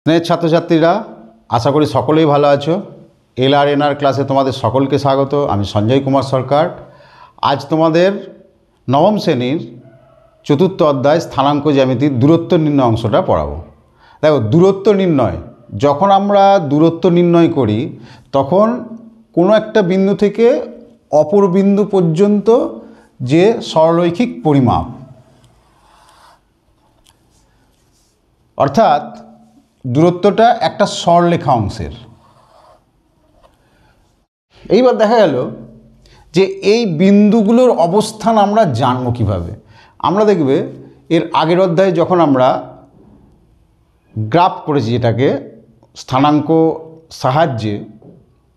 স্নেহের ছাত্রছাত্রীরা, আশা করি সকলেই ভালো আছো। LRNR ক্লাসে তোমাদের সকলকে স্বাগত। আমি সঞ্জয় কুমার সরকার। আজ তোমাদের নবম শ্রেণীর চতুর্থ অধ্যায় স্থানাঙ্ক জ্যামিতির দূরত্ব নির্ণয় অংশটা পড়াবো। দেখো, দূরত্ব নির্ণয়, যখন আমরা দূরত্ব নির্ণয় করি তখন কোনো একটা বিন্দু থেকে অপর বিন্দু পর্যন্ত যে সরলরৈখিক পরিমাপ, অর্থাৎ দূরত্বটা একটা সরলরেখা অংশের। এইবার দেখা গেল যে এই বিন্দুগুলোর অবস্থান আমরা জানবো কিভাবে। আমরা দেখবে এর আগের অধ্যায়ে যখন আমরা গ্রাফ করেছি, যেটাকে স্থানাঙ্ক সাহায্যে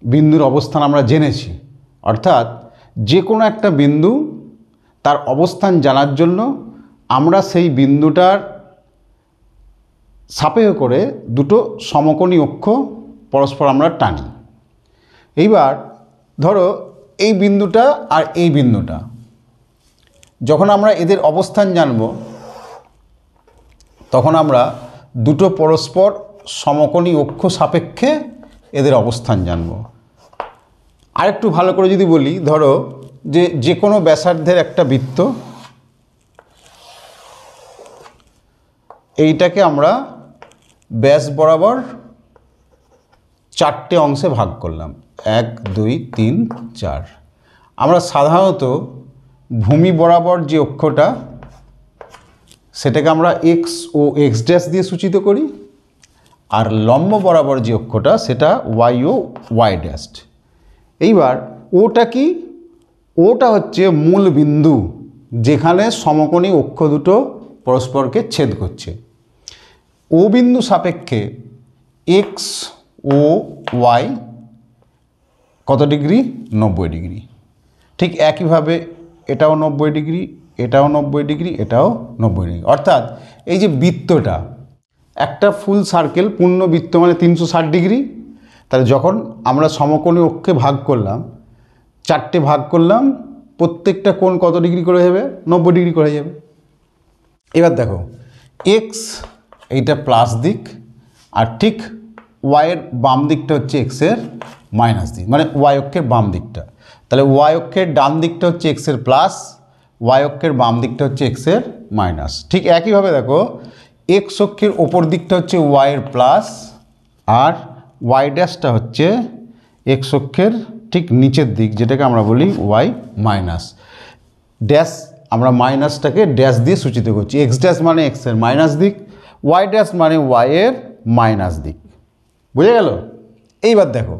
বিন্দুর অবস্থান আমরা জেনেছি, অর্থাৎ যে কোনো একটা বিন্দু তার অবস্থান জানার জন্য আমরা সেই বিন্দুটার সাপেক্ষ করে দুটো সমকোণী অক্ষ পরস্পর আমরা টানি। এইবার ধরো এই বিন্দুটা আর এই বিন্দুটা, যখন আমরা এদের অবস্থান জানব তখন আমরা দুটো পরস্পর সমকোণী অক্ষ সাপেক্ষে এদের অবস্থান জানব। আরেকটু ভালো করে যদি বলি, ধরো যে কোনো ব্যাসার্ধের একটা বৃত্ত, এইটাকে আমরা ব্যাস বরাবর চারটে অংশে ভাগ করলাম, 1 2 3 4। আমরা সাধারণত ভূমি বরাবর যে অক্ষটা, সেটাকে আমরা এক্স ও এক্স ড্যাশ দিয়ে সূচিত করি, আর লম্ব বরাবর যে অক্ষটা সেটা ওয়াই ও ওয়াই ড্যাশ। এইবার ওটা কি? ওটা হচ্ছে মূল বিন্দু, যেখানে সমকোণী অক্ষ দুটো পরস্পরকে ছেদ করছে। ও বিন্দু সাপেক্ষে এক্স ও ওয়াই কত ডিগ্রি? 90 ডিগ্রি। ঠিক একইভাবে এটাও 90 ডিগ্রি, এটাও 90 ডিগ্রি, এটাও 90 ডিগ্রি। অর্থাৎ এই যে বৃত্তটা, একটা ফুল সার্কেল, পূর্ণ বৃত্ত মানে 360 ডিগ্রি। তাহলে যখন আমরা সমকোণী অক্ষে ভাগ করলাম, চারটে ভাগ করলাম, প্রত্যেকটা কোণ কত ডিগ্রি করে যাবে? 90 ডিগ্রি করে যাবে। এবার দেখো, এক্স এইটা প্লাস দিক, আর ঠিক ওয়াইয়ের বাম দিকটা হচ্ছে এক্সের মাইনাস দিক, মানে ওয়াই অক্ষের বাম দিকটা। তাহলে ওয়াই অক্ষের ডান দিকটা হচ্ছে এক্সের প্লাস, ওয়াই অক্ষের বাম দিকটা হচ্ছে এক্সের মাইনাস। ঠিক একইভাবে দেখো, এক্স অক্ষের ওপর দিকটা হচ্ছে ওয়াইয়ের প্লাস, আর ওয়াই ড্যাশটা হচ্ছে এক্স অক্ষের ঠিক নিচের দিক, যেটাকে আমরা বলি ওয়াই মাইনাস। ড্যাশ, আমরা মাইনাসটাকে ড্যাশ দিয়ে সূচিত করছি। এক্স ড্যাশ মানে এক্সের মাইনাস দিক, ওয়াই ড্যাশ মানে ওয়াইয়ের মাইনাস দিক। বুঝে গেল? এইবার দেখো,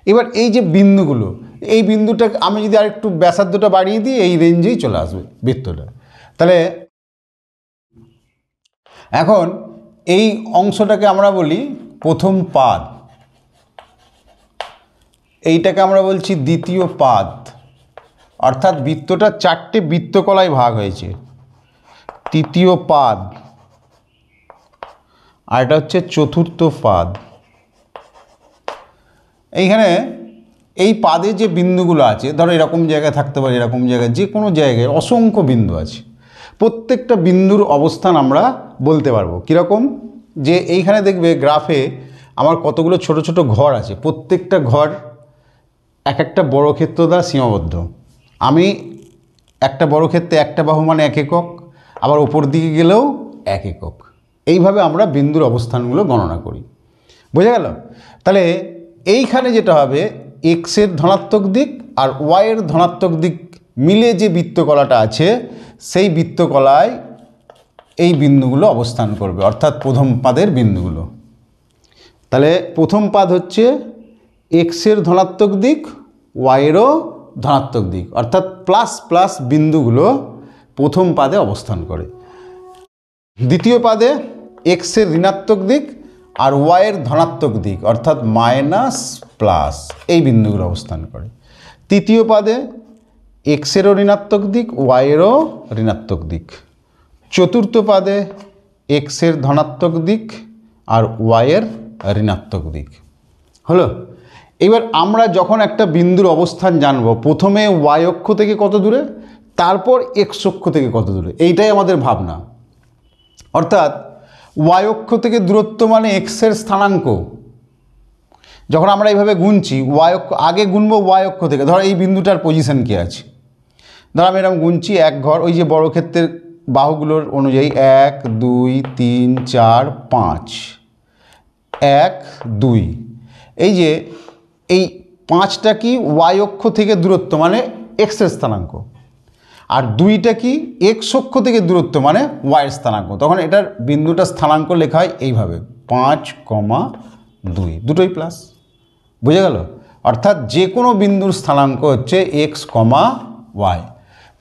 এবার এই যে বিন্দুগুলো, এই বিন্দুটা আমি যদি আরেকটু ব্যাসার্ধটা বাড়িয়ে দিই, এই রেঞ্জেই চলে আসবে বৃত্তটা। তাহলে এখন এই অংশটাকে আমরা বলি প্রথম পাদ, এইটাকে আমরা বলছি দ্বিতীয় পাদ। অর্থাৎ বৃত্তটা চারটে বৃত্তকলায় ভাগ হয়েছে। তৃতীয় পাদ, আর এটা হচ্ছে চতুর্থ পাদ। এইখানে এই পাদে যে বিন্দুগুলো আছে, ধরো এরকম জায়গায় থাকতে পারে, এরকম জায়গায়, যে কোনো জায়গায় অসংখ্য বিন্দু আছে। প্রত্যেকটা বিন্দুর অবস্থান আমরা বলতে পারবো। কীরকম? যে এইখানে দেখবে গ্রাফে আমার কতগুলো ছোট ছোট ঘর আছে, প্রত্যেকটা ঘর এক একটা বর্গক্ষেত্র দ্বারা সীমাবদ্ধ। আমি একটা বর্গক্ষেত্রে একটা বাহু মানে 1 একক, আবার ওপর দিকে গেলেও 1 একক। এইভাবে আমরা বিন্দুর অবস্থানগুলো গণনা করি। বোঝা গেল? তাহলে এইখানে যেটা হবে, এক্সের ধনাত্মক দিক আর ওয়াইয়ের ধনাত্মক দিক মিলে যে বৃত্তকলাটা আছে, সেই বৃত্তকলায় এই বিন্দুগুলো অবস্থান করবে, অর্থাৎ প্রথম পাদের বিন্দুগুলো। তাহলে প্রথম পাদ হচ্ছে এক্সের ধনাত্মক দিক, ওয়াইয়েরও ধনাত্মক দিক, অর্থাৎ প্লাস প্লাস বিন্দুগুলো প্রথম পাদে অবস্থান করে। দ্বিতীয় পাদে এক্সের ঋণাত্মক দিক আর ওয়াইয়ের ধনাত্মক দিক, অর্থাৎ মাইনাস প্লাস, এই বিন্দুগুলো অবস্থান করে। তৃতীয় পাদে এক্সেরও ঋণাত্মক দিক, ওয়াইয়েরও ঋণাত্মক দিক। চতুর্থ পাদে এক্সের ধনাত্মক দিক আর ওয়াইয়ের ঋণাত্মক দিক। হলো? এবার আমরা যখন একটা বিন্দুর অবস্থান জানব, প্রথমে ওয়াই অক্ষ থেকে কত দূরে, তারপর এক্স অক্ষ থেকে কত দূরে, এইটাই আমাদের ভাবনা। অর্থাৎ ওয়াই অক্ষ থেকে দূরত্ব মানে এক্সের স্থানাঙ্ক। যখন আমরা এইভাবে গুনছি ওয়াই অক্ষ, আগে গুনবো ওয়াই অক্ষ থেকে, ধর এই বিন্দুটার পজিশন কী আছে, ধর আমি এরকম গুনছি এক ঘর, ওই যে বর্গক্ষেত্রের বাহুগুলোর অনুযায়ী 1 2 3 4 5, 1 2, এই যে এই 5টা কি ওয়াই অক্ষ থেকে দূরত্ব মানে এক্সের স্থানাঙ্ক, আর 2টা কি এক্স অক্ষ থেকে দূরত্ব মানে ওয়াইয়ের স্থানাঙ্ক। তখন এটার বিন্দুটার স্থানাঙ্ক লেখা হয় এইভাবে 5,2, দুটোই প্লাস। বুঝে গেল? অর্থাৎ যে কোনো বিন্দুর স্থানাঙ্ক হচ্ছে এক্স, ওয়াই।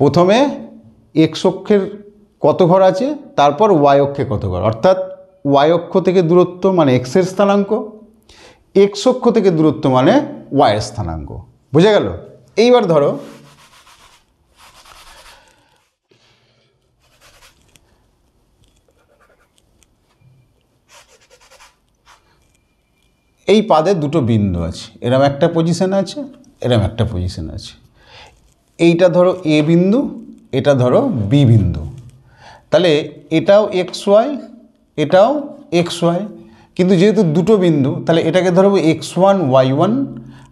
প্রথমে এক্স অক্ষের কত ঘর আছে, তারপর ওয়াই অক্ষে কত ঘর, অর্থাৎ ওয়াই অক্ষ থেকে দূরত্ব মানে এক্সের স্থানাঙ্ক, এক্স অক্ষ থেকে দূরত্ব মানে ওয়াইয়ের স্থানাঙ্ক। বুঝে গেল? এইবার ধরো এই পাদে দুটো বিন্দু আছে, এরম একটা পজিশন আছে, এরম একটা পজিশন আছে। এইটা ধরো এ বিন্দু, এটা ধরো বি বিন্দু। তাহলে এটাও এক্স ওয়াই, এটাও এক্স ওয়াই, কিন্তু যেহেতু দুটো বিন্দু তাহলে এটাকে ধরবো x1 y1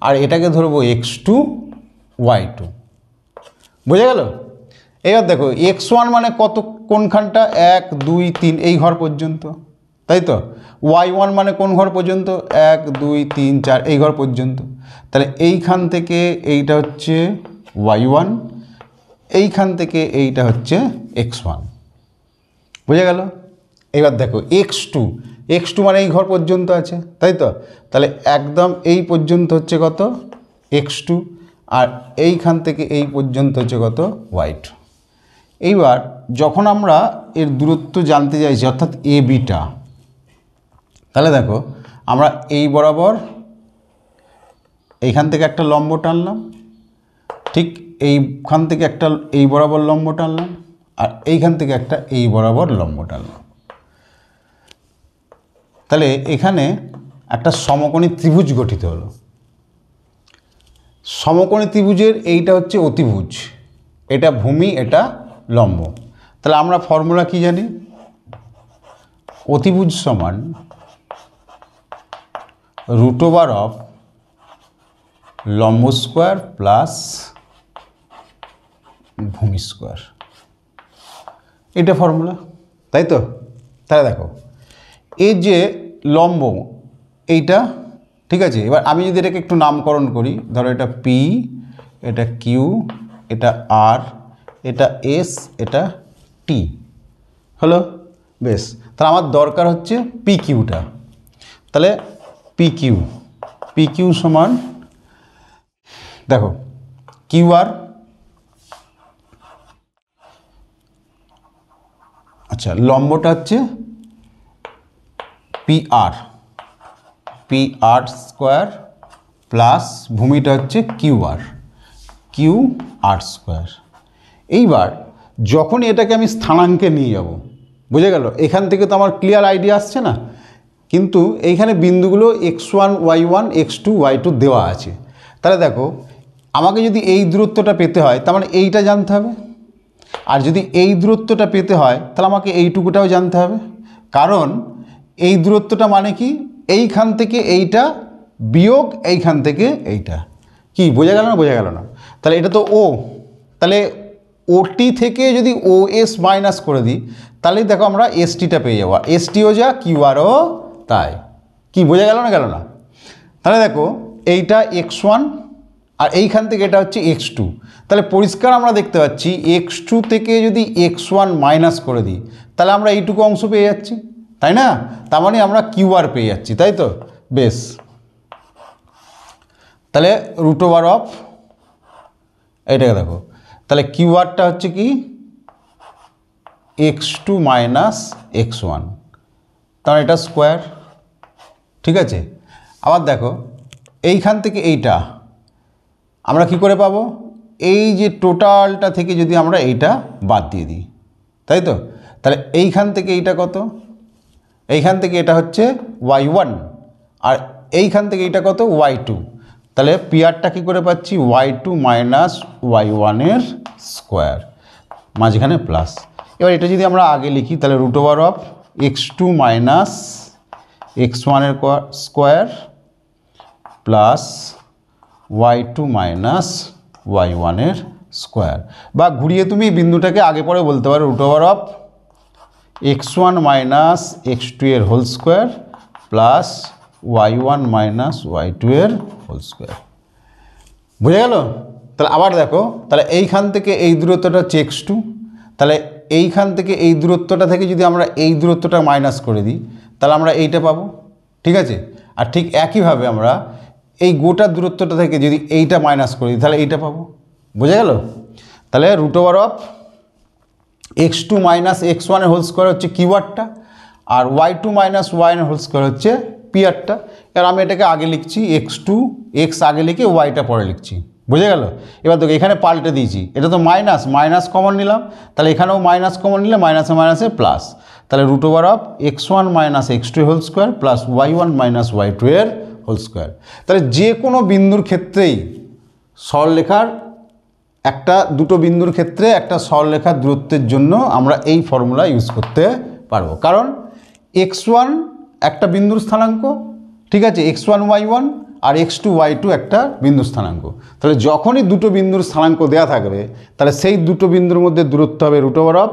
আর এটাকে ধরবো x2 y2। বুঝে গেল? এবার দেখো x1 মানে কত, কোনখানটা 1 2 3 এই ঘর পর্যন্ত, তাই তো। y1 মানে কোন ঘর পর্যন্ত, 1 2 3 4 এই ঘর পর্যন্ত। তাহলে এইখান থেকে এইটা হচ্ছে y1, এইখান থেকে এইটা হচ্ছে x1। বুঝে গেল? এবার দেখো x2 মানে এই ঘর পর্যন্ত আছে, তাই তো। তাহলে একদম এই পর্যন্ত হচ্ছে কত, x2, আর এইখান থেকে এই পর্যন্ত হচ্ছে কত, y2। এইবার যখন আমরা এর দূরত্ব জানতে চাইছি অর্থাৎ এ বিটা, তাহলে দেখো আমরা এই বরাবর এইখান থেকে একটা লম্ব টানলাম, ঠিক এইখান থেকে একটা এই বরাবর লম্ব টানলাম, আর এইখান থেকে একটা এই বরাবর লম্ব টানলাম। তাহলে এখানে একটা সমকোণী ত্রিভুজ গঠিত হলো। সমকোণী ত্রিভুজের এইটা হচ্ছে অতিভুজ, এটা ভূমি, এটা লম্ব। তাহলে আমরা ফর্মুলা কি জানি, অতিভুজ সমান √, লম্ব স্কোয়ার প্লাস ভূমি স্কোয়ার, এটা ফর্মুলা, তাই তো। তাহলে দেখো এই যে লম্ব এইটা, ঠিক আছে। এবার আমি যদি এটাকে একটু নামকরণ করি, ধরো এটা পি, এটা কিউ, এটা আর, এটা এস, এটা টি, হলো বেশ। তাহলে আমার দরকার হচ্ছে পি কিউটা। তাহলে পি কিউ সমান দেখো কিউ আর, আচ্ছা লম্বটা হচ্ছে পি আর স্কোয়ার প্লাস ভূমিটা হচ্ছে কিউ আর স্কোয়ার। এইবার যখন এটাকে আমি স্থানাঙ্কে নিয়ে যাব, বুঝে গেল? এখান থেকে তো আমার ক্লিয়ার আইডিয়া আসছে না, কিন্তু এইখানে বিন্দুগুলো x1 y1 x2 y2 দেওয়া আছে। তাহলে দেখো আমাকে যদি এই দূরত্বটা পেতে হয় তার মানে এইটা জানতে হবে, আর যদি এই দূরত্বটা পেতে হয় তাহলে আমাকে এইটুকুটাও জানতে হবে। কারণ এই দূরত্বটা মানে কি, এইখান থেকে এইটা বিয়োগ এইখান থেকে এইটা, কি বোঝা গেল না? বোঝা গেল না? তাহলে এটা তো ও, তাহলে ওটি থেকে যদি ও এস মাইনাস করে দিই তাহলেই দেখো আমরা এসটিটা পেয়ে যাবো, এসটিও যা কিউআরও তাই। কি বোঝা গেল না? গেল না? তাহলে দেখো এইটা x1 আর এইখান থেকে এটা হচ্ছে x2। তাহলে পরিষ্কার আমরা দেখতে পাচ্ছি x2 থেকে যদি x1 মাইনাস করে দিই তাহলে আমরা এইটুকু অংশ পেয়ে যাচ্ছি, তাই না? তার মানে আমরা কিউআর পেয়ে যাচ্ছি, তাই তো। বেশ, তাহলে √, এইটাকে দেখো, তাহলে কিউআরটা হচ্ছে কি x2 মাইনাস x1, তাহলে এটা স্কোয়ার, ঠিক আছে। আবার দেখো এইখান থেকে এইটা আমরা কি করে পাবো, এই যে টোটালটা থেকে যদি আমরা এইটা বাদ দিয়ে দিই, তাই তো। তাহলে এইখান থেকে এইটা কত, এইখান থেকে এটা হচ্ছে y1 আর এইখান থেকে এইটা কত y2। তাহলে পিআরটা কী করে পাচ্ছি, y2 মাইনাস y1 স্কোয়ার, মাঝখানে প্লাস। এবার এটা যদি আমরা আগে লিখি তাহলে √, এক্স টু মাইনাস এক্স ওয়ানের square plus y two minus y ওয়ানের স্কোয়ার, বা ঘুরিয়ে তুমি বিন্দুটাকে আগে পরে বলতে পারো root over of x one minus x two এর whole square plus Y one minus Y two এর হোল স্কোয়ার। বুঝে গেল? তাহলে আবার দেখো, তাহলে এইখান থেকে এই দূরত্বটা হচ্ছে এক্স টু, তাহলে এইখান থেকে এই দূরত্বটা থেকে যদি আমরা এই দূরত্বটা মাইনাস করে দিই তাহলে আমরা এইটা পাবো, ঠিক আছে? আর ঠিক একইভাবে আমরা এই গোটা দূরত্বটা থেকে যদি এইটা মাইনাস করে দিই তাহলে এইটা পাবো। বুঝে গেল? তাহলে root over of X two minus x ওয়ানের হোল স্কোয়ার হচ্ছে কিউআরটা, আর ওয়াই টু মাইনাস ওয়াইয়ের হোল স্কোয়ার হচ্ছে পিআরটা। এবার আমি এটাকে আগে লিখছি, এক্স টু এক্স আগে লিখে ওয়াইটা পরে লিখছি। বুঝে গেল? এবার দেখো এখানে পাল্টে দিয়েছি, এটা তো মাইনাস মাইনাস কমন নিলাম, তাহলে এখানেও মাইনাস কমন নিলে মাইনাসে মাইনাসে প্লাস, তাহলে root over of x one minus x two whole square plus Y one minus Y two এর হোল স্কোয়ার। তাহলে যে কোনো বিন্দুর ক্ষেত্রেই সরলরেখার দুটো বিন্দুর ক্ষেত্রে একটা সরলরেখার দূরত্বের জন্য আমরা এই ফর্মুলা ইউজ করতে পারবো, কারণ এক্স ওয়ান একটা বিন্দুর স্থানাঙ্ক, ঠিক আছে, এক্স ওয়ান ওয়াই ওয়ান, আর এক্স টু ওয়াই টু একটা বিন্দুর স্থানাঙ্ক। তাহলে যখনই দুটো বিন্দুর স্থানাঙ্ক দেওয়া থাকবে তাহলে সেই দুটো বিন্দুর মধ্যে দূরত্ব হবে root over of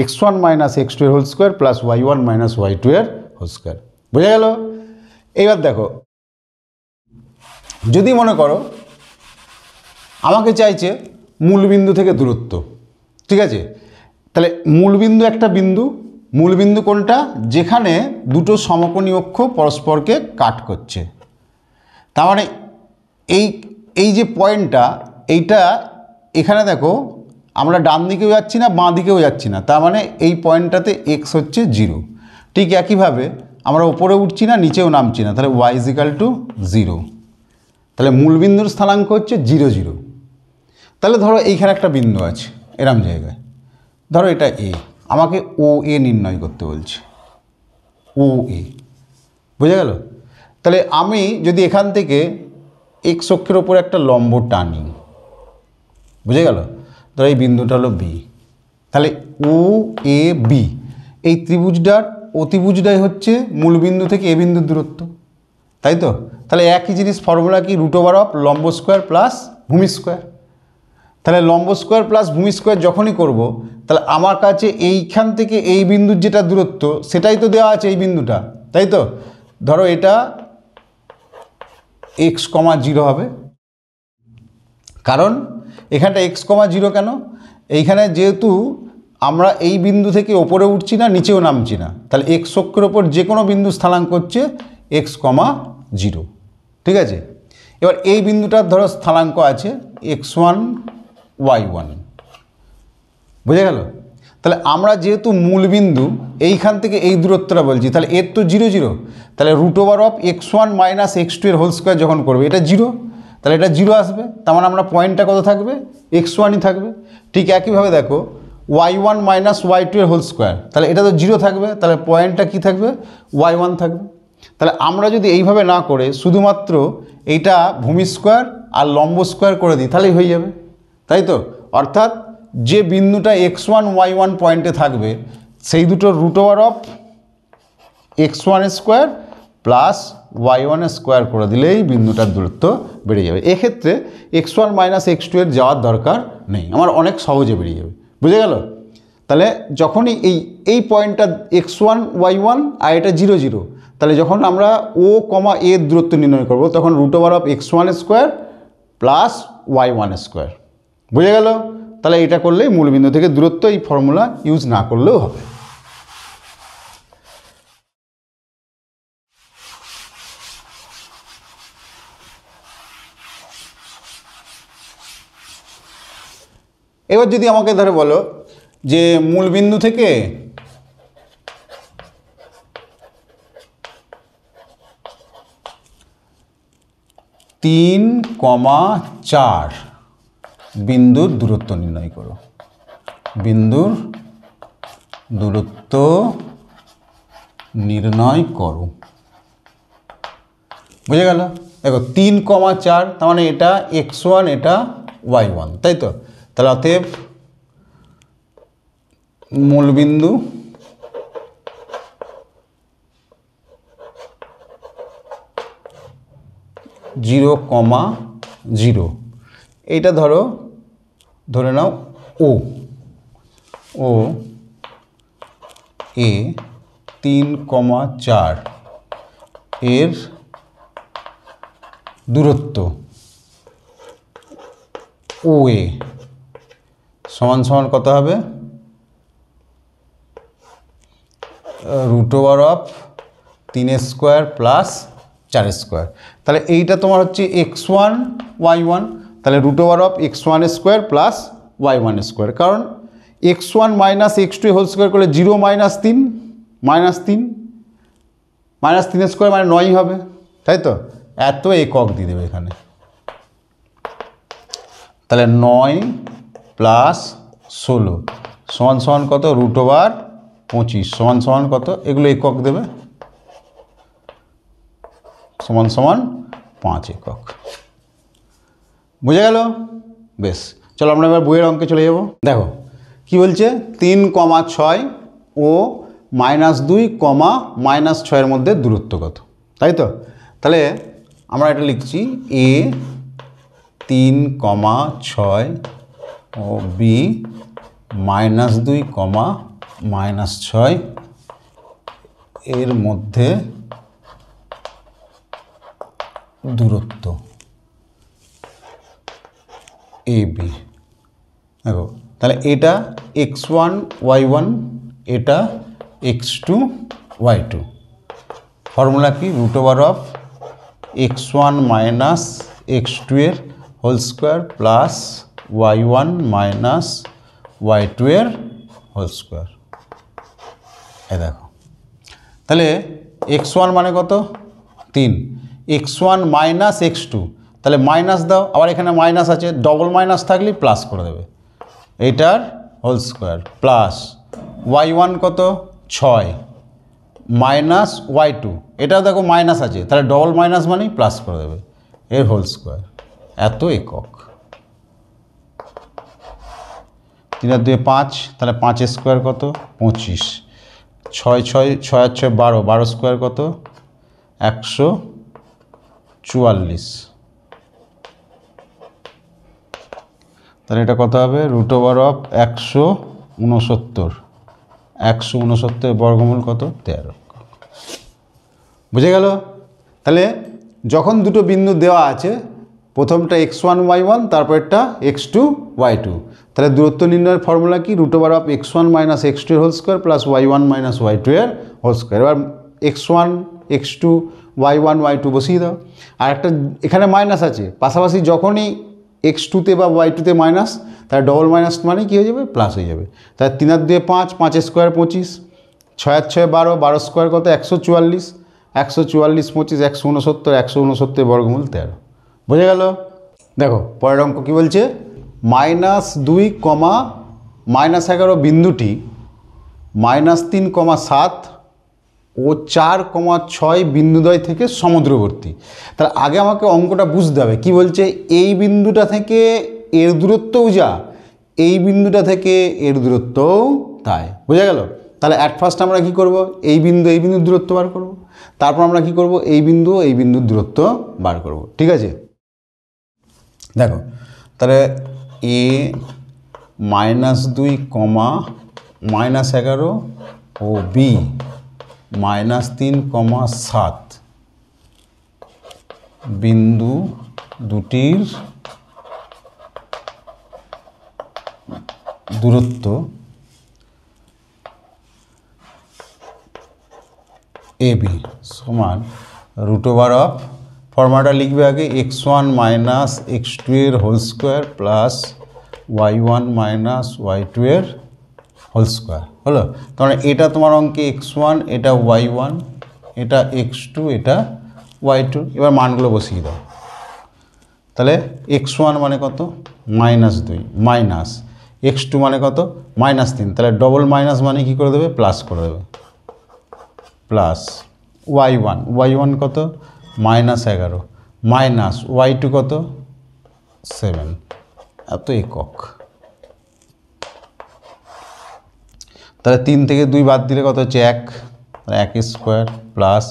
x one minus x two এর whole square plus Y one minus Y two এর হোল স্কোয়ার। বুঝে গেল? এইবার দেখো, যদি মনে করো আমাকে চাইছে মূলবিন্দু থেকে দূরত্ব, ঠিক আছে, তাহলে মূলবিন্দু একটা বিন্দু, মূলবিন্দু কোনটা? যেখানে দুটো সমকোণী অক্ষ পরস্পরকে কাট করছে। তার মানে এই যে পয়েন্টটা, এইটা এখানে দেখো আমরা ডান দিকেও যাচ্ছি না বাঁ দিকেও যাচ্ছি না, তার মানে এই পয়েন্টটাতে এক্স হচ্ছে 0। ঠিক একইভাবে আমরা ওপরে উঠছি না নিচেও নামছি না, তাহলে ওয়াই ইজ ইকাল টু 0। তাহলে মূলবিন্দুর স্থানাঙ্ক হচ্ছে 0 0। তাহলে ধরো এইখানে একটা বিন্দু আছে এরম জায়গায়, ধরো এটা এ, আমাকে ও এ নির্ণয় করতে বলছে, ও এ। বুঝে গেল? তাহলে আমি যদি এখান থেকে এক্স অক্ষের ওপর একটা লম্ব টানি, বুঝে গেল, ধরো এই বিন্দুটা হলো বি, তাহলে ও এ বি এই ত্রিভুজটার অতিভুজটাই হচ্ছে মূলবিন্দু থেকে এ বিন্দুর দূরত্ব, তাই তো? তাহলে একই জিনিস, ফর্মুলা কি? রুট ওভার অফ লম্ব স্কোয়ার প্লাস ভূমি স্কোয়ার। তাহলে লম্ব স্কোয়ার প্লাস ভূমি স্কোয়ার যখনই করব তাহলে আমার কাছে এইখান থেকে এই বিন্দুর যেটা দূরত্ব সেটাই তো দেওয়া আছে, এই বিন্দুটা, তাই তো? ধরো এটা এক্স কমা 0 হবে, কারণ এখানটা এক্স কমা 0 কেন? এইখানে যেহেতু আমরা এই বিন্দু থেকে ওপরে উঠছি না নিচেও নামছি না, তাহলে এক্স অক্ষের ওপর যে কোনো বিন্দু স্থানাঙ্ক হচ্ছে এক্স কমা 0, ঠিক আছে? এবার এই বিন্দুটার ধরো স্থানাঙ্ক আছে এক্স ওয়ান ওয়াই ওয়ান। বুঝে গেল? তাহলে আমরা যেহেতু মূলবিন্দু এইখান থেকে এই দূরত্বটা বলছি, তাহলে এর তো 0 0, তাহলে root over of x one minus x two এর হোল স্কোয়ার যখন করবে এটা 0, তাহলে এটা 0 আসবে, তার মানে আমরা পয়েন্টটা কত থাকবে? এক্স ওয়ানই থাকবে। ঠিক একইভাবে দেখো y one minus Y two এর হোল স্কোয়ার, তাহলে এটা তো 0 থাকবে, তাহলে পয়েন্টটা কী থাকবে? ওয়াই ওয়ান থাকবে। তাহলে আমরা যদি এইভাবে না করে শুধুমাত্র এইটা ভূমি স্কোয়ার আর লম্ব স্কোয়ার করে দিই তাহলেই হয়ে যাবে, তাই তো? অর্থাৎ যে বিন্দুটা এক্স ওয়ান ওয়াই ওয়ান পয়েন্টে থাকবে সেই দুটোর রুট ওভার অফ এক্স ওয়ানের স্কোয়ার প্লাস ওয়াই ওয়ানের স্কোয়ার করে দিলেই বিন্দুটার দূরত্ব বেড়ে যাবে। এক্ষেত্রে x one minus x two এর যাওয়ার দরকার নেই, আমার অনেক সহজে বেরিয়ে যাবে। বুঝে গেল? তাহলে যখনই এই পয়েন্টটা এক্স ওয়ান ওয়াই ওয়ান আর এটা 0 0, তাহলে যখন আমরা ও কমা এর দূরত্ব নির্ণয় করব তখন root over of x one square plus Y one square. বুঝে গেল? তাহলে এটা করলেই মূলবিন্দু থেকে দূরত্ব, এই ফর্মুলা ইউজ না করলেও হবে। এবার যদি আমাকে ধরে বলো যে মূলবিন্দু থেকে তিন কমা 4 বিন্দুর দূরত্ব নির্ণয় করো, বিন্দুর দূরত্ব নির্ণয় করো। বুঝে গেল? দেখো 3 কমা 4, তার মানে এটা এক্স ওয়ান এটা ওয়াই ওয়ান, তাই তো? তাহলে অতএব মূলবিন্দু 0,0 এইটা ধরে নাও ও এ 3,4 এর দূরত্ব ও এ সমান সমান কত হবে √3 প্লাস 4 তাহলে এইটা তোমার হচ্ছে x1 y1 তাহলে √x1² প্লাস y1², কারণ x1 minus x2 whole square করলে 0 -3 -3² মানে 9 হবে, তাই তো? এত একক দিয়ে দেবে এখানে। তাহলে 9 প্লাস 16 সমান সমান কত √25 সমান সমান কত, এগুলো একক দেবে, সমান সমান 5 একক। বুঝে গেল? বেশ, চলো আমরা এবার বইয়ের অঙ্কে চলে যাব। দেখো কি বলছে, 3,6 ও -2, -6 মধ্যে দূরত্ব কত, তাই তো? তাহলে আমরা এটা লিখছি এ 3,6 ও বি -2, -6 এর মধ্যে দূরত্ব এ বি। দেখো তাহলে এটা x1 y1, এটা x2 y2। ফর্মুলা কি, √x1 মাইনাস x2 এর whole square plus y1 minus y2 এর হোল স্কোয়ার। এ দেখো তাহলে x1 মানে কত 3, x1 মাইনাস x2, তাহলে মাইনাস দাও, আবার এখানে মাইনাস আছে, ডবল মাইনাস থাকলে প্লাস করে দেবে, এইটার হোল স্কোয়ার প্লাস y1 কত 6 মাইনাস y2, এটাও দেখো মাইনাস আছে, তাহলে ডবল মাইনাস মানেই প্লাস করে দেবে, এর হোল স্কোয়ার, এত একক। 3 আর 2 5, তাহলে 5² কত 25, 6 6 6 আর 6 12, 12² কত 144, তাহলে এটা কত হবে √169 বর্গমূল কত 13। বুঝে গেল? তাহলে যখন দুটো বিন্দু দেওয়া আছে, প্রথমটা x1 y1, তারপরটা x2 y2, তাহলে দূরত্ব নির্ণয়ের ফর্মুলা কি, √x1 মাইনাস x2 এর whole square plus y1 minus y2 এর হোল স্কোয়ার। এবার x1 x2 y1 y2 বসিয়ে দাও, আর একটা এখানে মাইনাস আছে, পাশাপাশি যখনই x2-তে বা y2-তে মাইনাস, তাহলে ডবল মাইনাস মানে কী হয়ে যাবে, প্লাস হয়ে যাবে। তাহলে 3 আর 2 5, 5² 25, 6 আর 6 12, 12² কত 144, 144 25 169, 169 বর্গমূল 13। বুঝে গেল? দেখো পরের অঙ্ক কী বলছে, -2, -11 বিন্দুটি -3,7 ও 4,6 বিন্দুদ্বয় থেকে সমুদ্রবর্তী। তাহলে আগে আমাকে অঙ্কটা বুঝতে হবে, কি বলছে, এই বিন্দুটা থেকে এর দূরত্বও যা, এই বিন্দুটা থেকে এর দূরত্বও তাই। বুঝে গেল? তাহলে অ্যাট ফার্স্ট আমরা কি করব, এই বিন্দুর দূরত্ব বার করব, তারপর আমরা কি করব, এই বিন্দুর দূরত্ব বার করব। ঠিক আছে? দেখো তাহলে এ -2, -11 ও বি -3,7 বিন্দু দুটির দূরত্ব এ বি সমান √, ফর্মুলাটা লিখবে আগে x1 মাইনাস x2 এর whole square plus y1 minus y2 এর হোল স্কোয়ার। হলো? কারণ এটা তোমার অঙ্কে x1, এটা y1, এটা x2, এটা y2। এবার মানগুলো বসিয়ে দাও। তাহলে x1 মানে কত -2, মাইনাস x2 মানে কত -3, তাহলে ডবল মাইনাস মানে কী করে দেবে, প্লাস করে দেবে, প্লাস y1 কত -11 মাইনাস y2 কত 7, এত একক। তাহলে 3 থেকে 2 বাদ দিলে কত হচ্ছে 1, তাহলে 1² প্লাস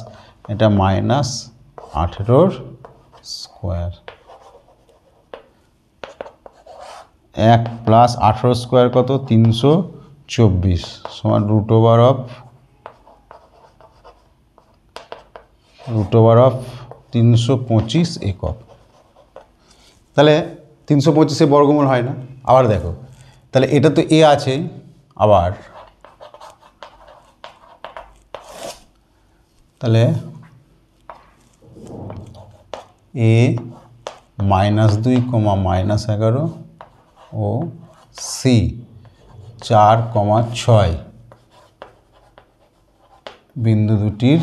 এটা -18 স্কোয়ার, 1 প্লাস 18 স্কোয়ার কত 324 সমান রুট ওভার অফ 325 একক। তাহলে 325 বর্গমূল হয় না। আবার দেখো, তাহলে এটা তো এ আছে, আবার তাহলে এ -2, -11 ও সি 4, 6 বিন্দু দুটির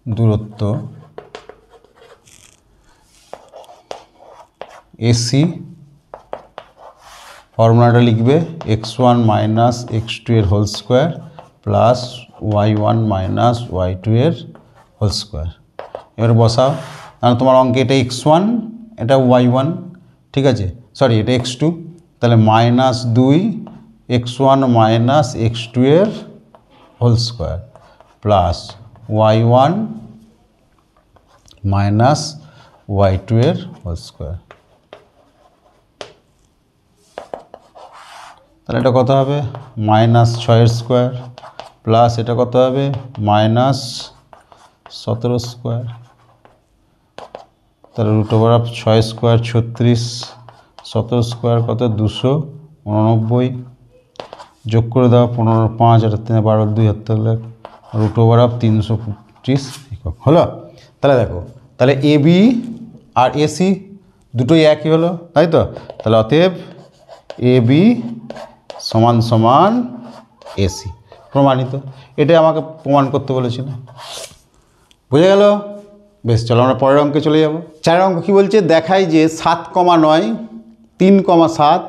দূরত্ব এসি, ফর্মুলাটা লিখবে x1 মাইনাস x2 এর whole square plus y1 minus y2 এর হোল স্কোয়ার। এবার বসাও, কারণ তোমার অঙ্কে এটা x1 এটা y1, ঠিক আছে, সরি এটা x2, তাহলে -2 x1 মাইনাস x2 এর whole square plus y1 minus y2 এর হোল স্কোয়ার। তাহলে এটা কত হবে -6 স্কোয়ার প্লাস এটা কত হবে -17 স্কোয়ার, তাহলে root over of 6 square 36, 17 square কত 289, যোগ করে দাও 15, 5 আর 3 12, 2 হাতে রুট ওভার অফ 325 একক হলো। তাহলে দেখো, তাহলে এ বি আর এসি দুটোই একই হলো, তাই তো। তাহলে অতএব এ বি সমান সমান এসি, প্রমাণিত। এটাই আমাকে প্রমাণ করতে বলেছিল, বুঝে গেল? বেশ, চলো আমরা পরের অঙ্কে চলে যাব। 4 অঙ্ক কী বলছে, দেখায় যে 7,9, 3,7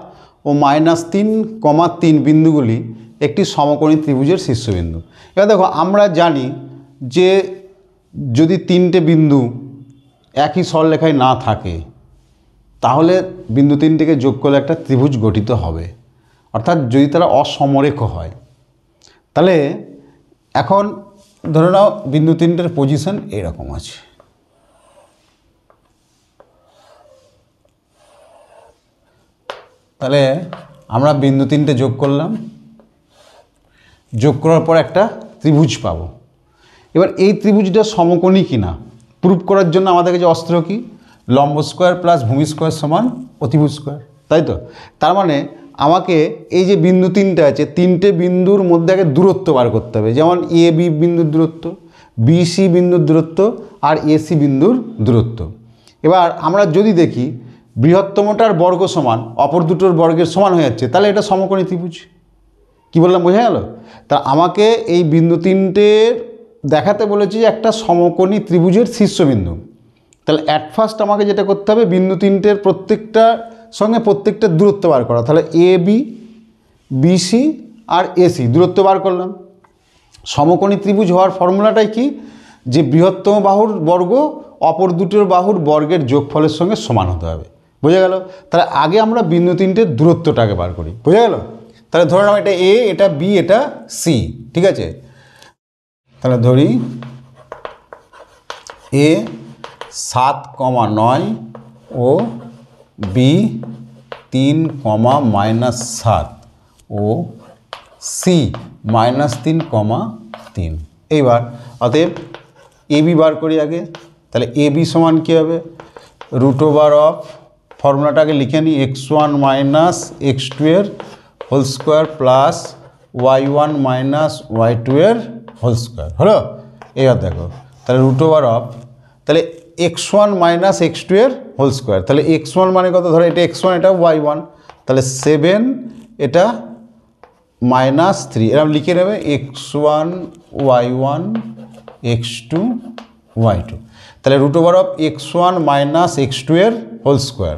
ও -3,3 বিন্দুগুলি একটি সমকোণী ত্রিভুজের শীর্ষবিন্দু। এবার দেখো, আমরা জানি যে যদি 3টে বিন্দু একই সরলরেখায় না থাকে তাহলে বিন্দু 3টিকে যোগ করলে একটা ত্রিভুজ গঠিত হবে, অর্থাৎ যদি তারা অসমরেখ হয়। তাহলে এখন ধরে নাও বিন্দু 3টের পজিশন এরকম আছে, তাহলে আমরা বিন্দু 3টে যোগ করলাম, যোগ করার পর একটা ত্রিভুজ পাবো। এবার এই ত্রিভুজটা সমকোণী কিনা প্রুভ করার জন্য আমাদের কাছে অস্ত্র কি, লম্ব স্কোয়ার প্লাস ভূমি স্কোয়ার সমান অতিভুজ স্কোয়ার, তাই তো। তার মানে আমাকে এই যে বিন্দু 3টে আছে, 3টে বিন্দুর মধ্যে আগে দূরত্ব বার করতে হবে, যেমন এ বি বিন্দুর দূরত্ব, বিসি বিন্দুর দূরত্ব আর এসি বিন্দুর দূরত্ব। এবার আমরা যদি দেখি বৃহত্তমটার বর্গ সমান অপর দুটোর বর্গের সমান হয়ে যাচ্ছে, তাহলে এটা সমকোণী ত্রিভুজ। কি বললাম, বোঝা গেল? তা আমাকে এই বিন্দু 3টের দেখাতে বলেছি যে একটা সমকোণী ত্রিভুজের শীর্ষবিন্দু। তাহলে অ্যাট ফার্স্ট আমাকে যেটা করতে হবে, বিন্দু 3টের প্রত্যেকটার সঙ্গে প্রত্যেকটা দূরত্ব বার করা। তাহলে A B, BC R AC দূরত্ব বার করলাম। সমকোণী ত্রিভুজ হওয়ার ফর্মুলাটাই কি, যে বৃহত্তম বাহুর বর্গ অপর দুটোর বাহুর বর্গের যোগফলের সঙ্গে সমান হতে হবে। বোঝা গেল? তাহলে আগে আমরা বিন্দু 3টের দূরত্বটাকে বার করি, বোঝা গেল? তাহলে ধরে নাও এটা এ, এটা বি, এটা সি, ঠিক আছে। তাহলে ধরি এ 7,9 ও বি 3,-7 ও সি -3,3। এইবার অতএব এ বি বার করি আগে। তাহলে এ বি সমান কী হবে, রুট ওভার অফ, ফর্মুলাটাকে লিখে নিই, x1 মাইনাস x2 এর whole square plus y1 minus y2 এর হোল স্কোয়ার হলো। এবার দেখো, তাহলে রুট ওভার অফ, তাহলে x1 মাইনাস x2 এর হোল স্কোয়ার, তাহলে x1 মানে কত, ধরো এটা x1 এটা y1, তাহলে 7 এটা -3, এরকম লিখে নেবে x1 y1 x2 y2। তাহলে root over of x1 minus x2 এর whole square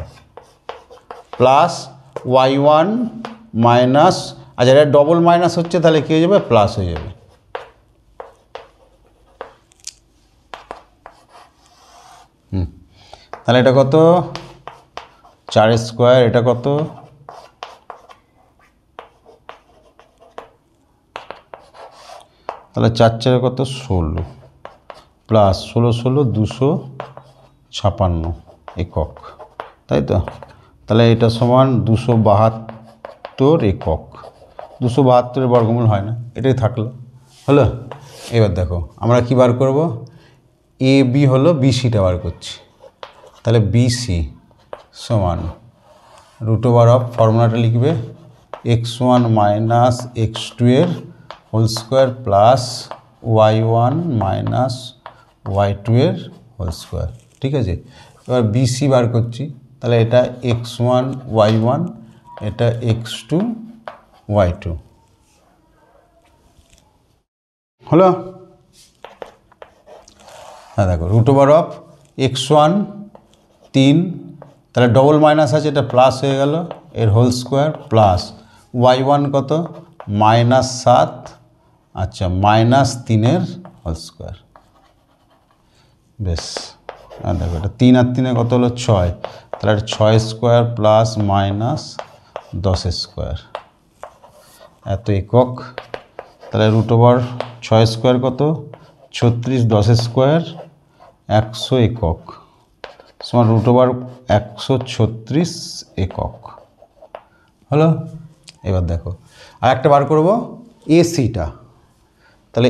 plus y1 minus, আচ্ছা এটা ডবল মাইনাস হচ্ছে, তাহলে কী হয়ে যাবে, প্লাস হয়ে যাবে। তাহলে এটা কত 4 স্কোয়ার, এটা কত তাহলে 4 4 কত 16, প্লাস 16 256 একক, তাই তো? তাহলে এটা সমান 272 একক। 272 বর্গমূল হয় না, এটাই থাকলো, হলো। এবার দেখো আমরা কী বার করব, এ বি হলো বিসিটা বার করছি। তাহলে বিসি সমান √, ফর্মুলাটা লিখবে x1 মাইনাস x2 এর whole square plus y1 minus y2 এর হোল স্কোয়ার, ঠিক আছে? এবার বিসি বার করছি, তাহলে এটা x1 y1, এটা x2 y2, হলো। হ্যাঁ দেখো √x1 3, তাহলে ডবল মাইনাস আছে, এটা প্লাস হয়ে গেল, এর হোল স্কোয়ার প্লাস y1 কত -7, আচ্ছা -3 হোল স্কোয়ার, বেশ। আর দেখো এটা 3 আর 3 কত হলো 6, তাহলে এটা 6 স্কোয়ার প্লাস -10 স্কোয়ার, এত একক। তাহলে √6 স্কোয়ার কত 36, 10 স্কোয়ার 100 একক, সমান √136 একক, হলো। এবার দেখো আর একটা বার করব এসিটা, তাহলে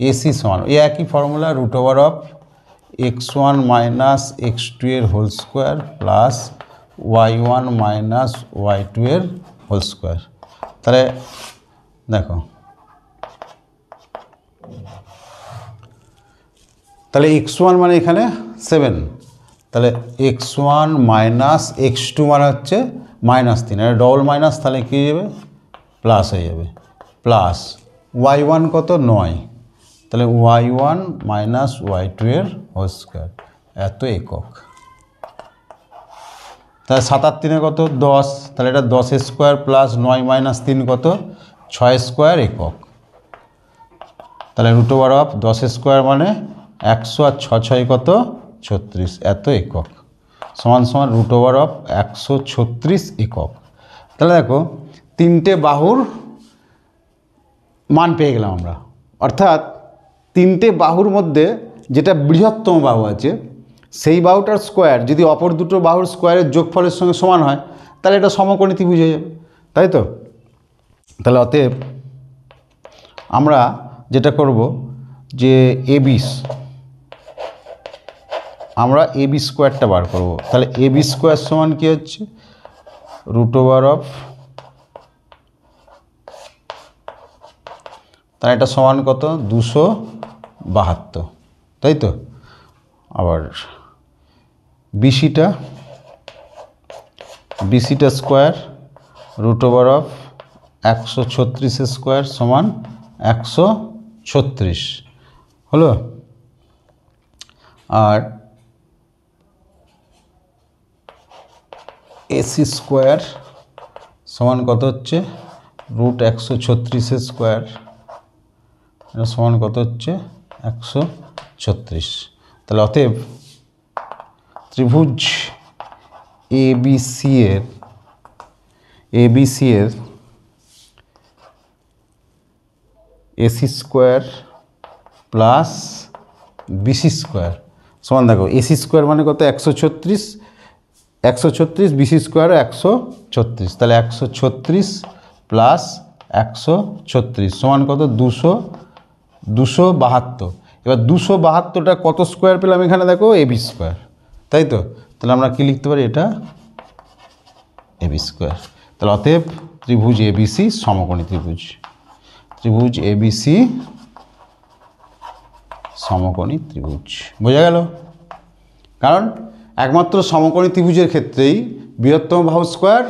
এসি সমান এই একই ফর্মুলা √x1 মাইনাস x2 এর whole square plus y1 minus y2 এর হোল স্কোয়ার। তাহলে দেখো, তাহলে x1 মানে এখানে 7, তাহলে x1 মাইনাস x2 মানে হচ্ছে -3, আর ডবল মাইনাস, তাহলে কী হয়ে যাবে প্লাস হয়ে যাবে, প্লাস y1 কত 9, তাহলে y1 মাইনাস y2 এর হোল স্কোয়ার, এত একক। তাহলে 7 আর 3 কত 10, তাহলে এটা 10 স্কোয়ার প্লাস 9 - 3 কত 6 স্কোয়ার একক। তাহলে √10 স্কোয়ার মানে 100 আর 6 কত 36, এত একক, সমান সমান √136 একক। তাহলে দেখো তিনটে বাহুর মান পেয়ে গেলাম আমরা, অর্থাৎ তিনটে বাহুর মধ্যে যেটা বৃহত্তম বাহু আছে সেই বাহুটার স্কোয়ার যদি অপর দুটো বাহুর স্কোয়ারের যোগফলের সঙ্গে সমান হয়, তাহলে এটা সমকোণী ত্রিভুজ হয়ে যাবে, তাই তো? তাহলে অতএব আমরা যেটা করব যে আমরা এবি স্কোয়ারটা বার করব। তাহলে এবি স্কোয়ার সমান কী হচ্ছে √, তাহলে এটা সমান কত 272, তাই তো? আবার বিসিটা স্কোয়ার √136 স্কোয়ার সমান 136, হলো। আর এসি স্কোয়ার সমান কত হচ্ছে √136 স্কোয়ার, এটা সমান কত হচ্ছে 136। তাহলে অতএব ত্রিভুজ এবিসি এর AC square plus BC square সমান, দেখো এসি স্কোয়ার মানে কত 136, বিসি স্কোয়ার 136, তাহলে 136 প্লাস 136 সমান কত 272। এবার 272টা কত স্কোয়ার পেলাম এখানে, দেখো এবি স্কোয়ার, তাই তো? তাহলে আমরা কি লিখতে পারি, এটা এবি স্কোয়ার। তাহলে অতএব ত্রিভুজ এবিসি সমকোণী ত্রিভুজ, এবিসি সমকোণী ত্রিভুজ, বোঝা গেল? কারণ একমাত্র সমকোণী ত্রিভুজের ক্ষেত্রেই বৃহত্তম বাহুর স্কোয়ার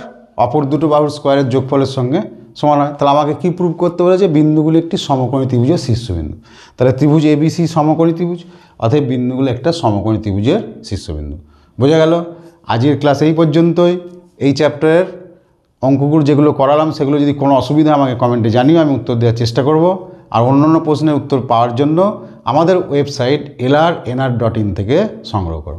অপর দুটো বাহুর স্কোয়ারের যোগফলের সঙ্গে সমান হয়। তাহলে আমাকে কি প্রুভ করতে বলেছে, বিন্দুগুলি একটি সমকোণী ত্রিভুজের শীর্ষবিন্দু। তাহলে ত্রিভুজ এবিসি সমকোণী ত্রিভুজ, অতএব বিন্দুগুলো একটা সমকোণী ত্রিভুজের শীর্ষবিন্দু, বোঝা গেল? আজকের ক্লাস এই পর্যন্তই। এই চ্যাপ্টারের অঙ্কগুলো যেগুলো করালাম সেগুলো যদি কোনো অসুবিধা আমাকে কমেন্টে জানিও, আমি উত্তর দেওয়ার চেষ্টা করব। আর অন্যান্য প্রশ্নের উত্তর পাওয়ার জন্য আমাদের ওয়েবসাইট lrnr.in থেকে সংগ্রহ করো।